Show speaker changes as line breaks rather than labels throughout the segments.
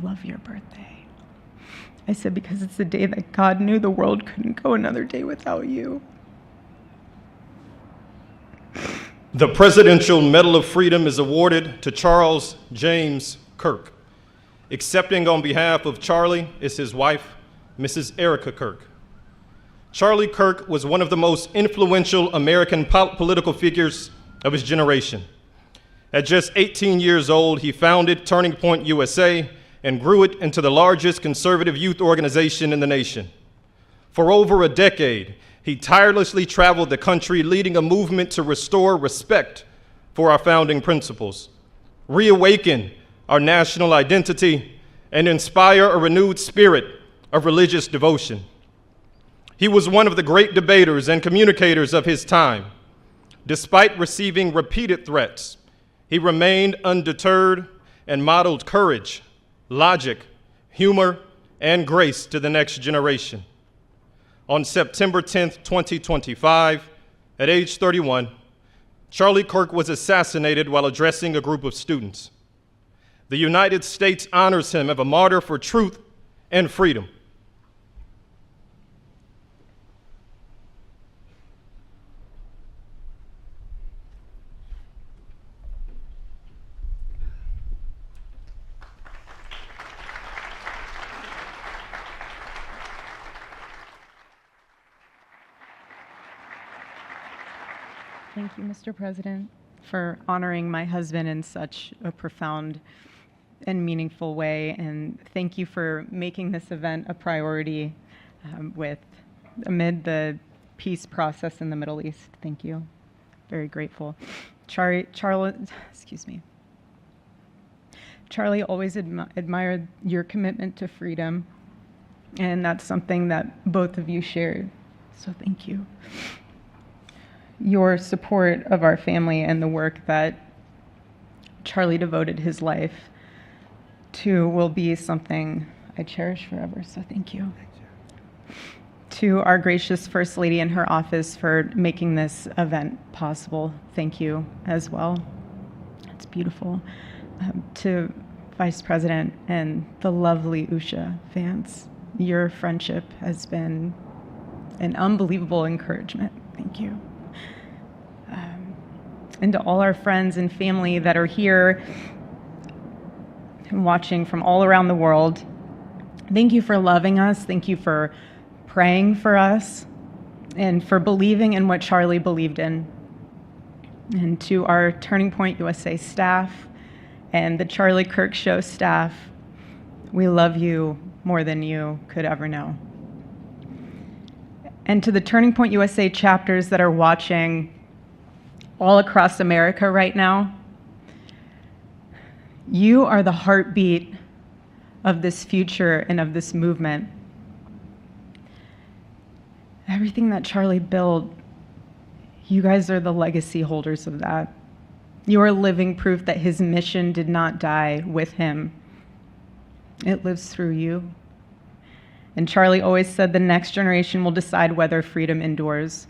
love your birthday. I said, because it's the day that God knew the world couldn't go another day without you.
The Presidential Medal of Freedom is awarded to Charles James Kirk. Accepting on behalf of Charlie is his wife, Mrs. Erica Kirk. Charlie Kirk was one of the most influential American political figures of his generation. At just 18 years old, he founded Turning Point USA and grew it into the largest conservative youth organization in the nation. For over a decade, he tirelessly traveled the country, leading a movement to restore respect for our founding principles, reawaken our national identity, and inspire a renewed spirit of religious devotion. He was one of the great debaters and communicators of his time. Despite receiving repeated threats, he remained undeterred and modeled courage, logic, humor, and grace to the next generation. On September 10th, 2025, at age 31, Charlie Kirk was assassinated while addressing a group of students. The United States honors him as a martyr for truth and freedom.
Thank you, Mr. President, for honoring my husband in such a profound and meaningful way. And thank you for making this event a priority amid the peace process in the Middle East. Thank you. Very grateful. Charlie always admired your commitment to freedom, and that's something that both of you shared. So thank you. Your support of our family and the work that Charlie devoted his life to will be something I cherish forever, so thank you. To our gracious First Lady in her office for making this event possible, thank you as well. It's beautiful. To Vice President and the lovely Usha Vance, your friendship has been an unbelievable encouragement. Thank you. And to all our friends and family that are here and watching from all around the world, thank you for loving us. Thank you for praying for us and for believing in what Charlie believed in. And to our Turning Point USA staff and the Charlie Kirk Show staff, we love you more than you could ever know. And to the Turning Point USA chapters that are watching all across America right now, you are the heartbeat of this future and of this movement. Everything that Charlie built, you guys are the legacy holders of that. You are living proof that his mission did not die with him. It lives through you. And Charlie always said the next generation will decide whether freedom endures.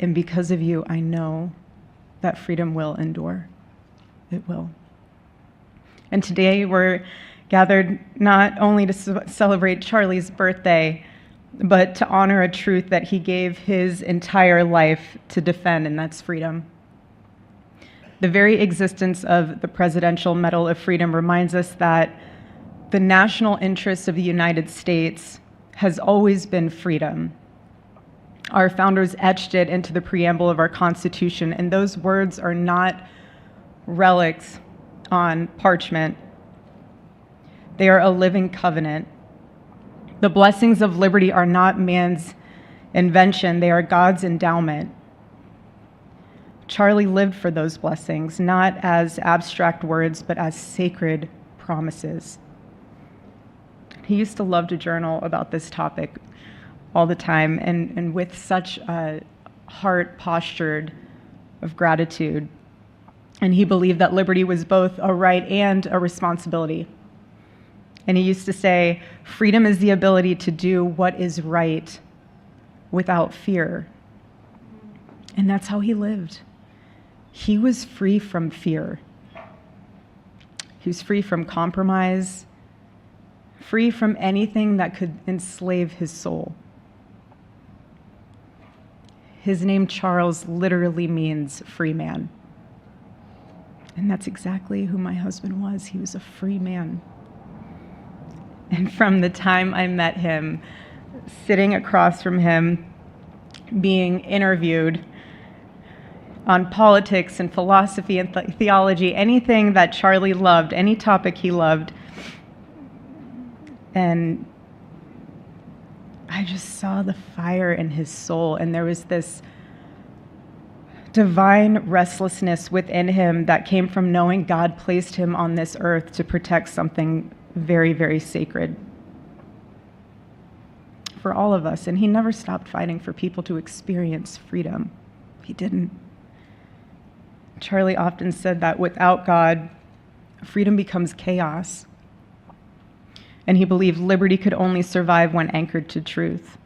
And because of you, I know that freedom will endure. It will. And today we're gathered not only to celebrate Charlie's birthday, but to honor a truth that he gave his entire life to defend, and that's freedom. The very existence of the Presidential Medal of Freedom reminds us that the national interest of the United States has always been freedom. Our founders etched it into the preamble of our Constitution, and those words are not relics on parchment. They are a living covenant. The blessings of liberty are not man's invention, they are God's endowment. Charlie lived for those blessings, not as abstract words, but as sacred promises. He used to love to journal about this topic all the time, and with such a heart postured of gratitude. And he believed that liberty was both a right and a responsibility. And he used to say, freedom is the ability to do what is right without fear. And that's how he lived. He was free from fear. He was free from compromise free from anything that could enslave his soul. His name, Charles, literally means free man. And that's exactly who my husband was. He was a free man. And from the time I met him, sitting across from him, being interviewed on politics and philosophy and theology, anything that Charlie loved, any topic he loved, and I just saw the fire in his soul, and there was this divine restlessness within him that came from knowing God placed him on this earth to protect something very, very sacred for all of us. And he never stopped fighting for people to experience freedom. He didn't. Charlie often said that without God, freedom becomes chaos. And he believed liberty could only survive when anchored to truth.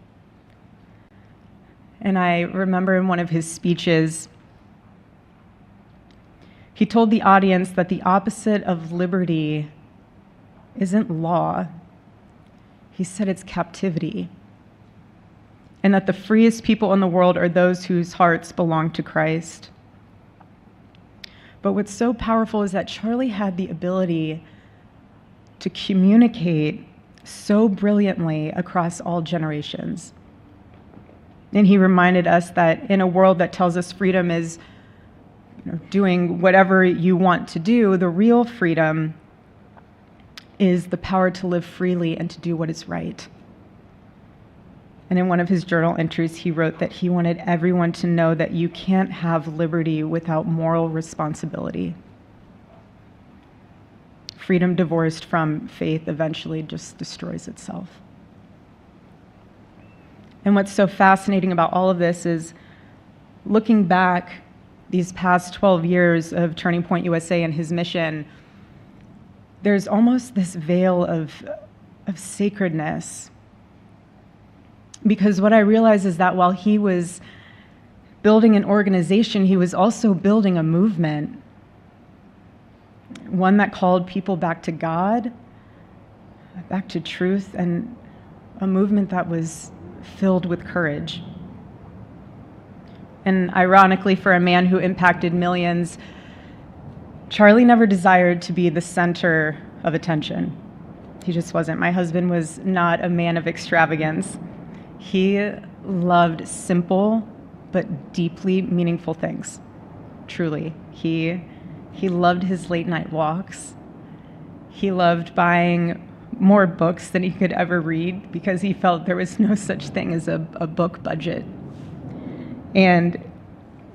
And I remember in one of his speeches, he told the audience that the opposite of liberty isn't law. He said it's captivity. And that the freest people in the world are those whose hearts belong to Christ. But what's so powerful is that Charlie had the ability to communicate so brilliantly across all generations. And he reminded us that in a world that tells us freedom is doing whatever you want to do, the real freedom is the power to live freely and to do what is right. And in one of his journal entries, he wrote that he wanted everyone to know that you can't have liberty without moral responsibility. Freedom divorced from faith eventually just destroys itself. And what's so fascinating about all of this is looking back these past 12 years of Turning Point USA and his mission, there's almost this veil of sacredness. Because what I realize is that while he was building an organization, he was also building a movement. One that called people back to God, back to truth, and a movement that was filled with courage. And ironically, for a man who impacted millions, Charlie never desired to be the center of attention. He just wasn't. My husband was not a man of extravagance. He loved simple but deeply meaningful things, truly. He loved his late night walks. He loved buying more books than he could ever read because he felt there was no such thing as a book budget. And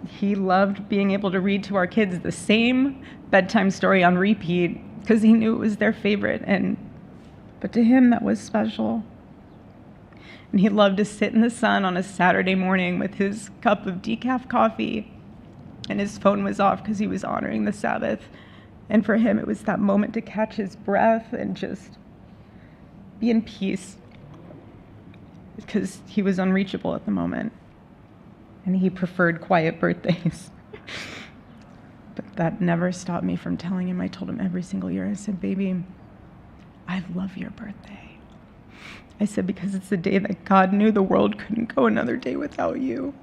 he loved being able to read to our kids the same bedtime story on repeat because he knew it was their favorite. But to him, that was special. And he loved to sit in the sun on a Saturday morning with his cup of decaf coffee, and his phone was off because he was honoring the Sabbath. And for him, it was that moment to catch his breath and just be in peace because he was unreachable at the moment. And he preferred quiet birthdays. But that never stopped me from telling him. I told him every single year, I said, baby, I love your birthday. I said, because it's the day that God knew the world couldn't go another day without you.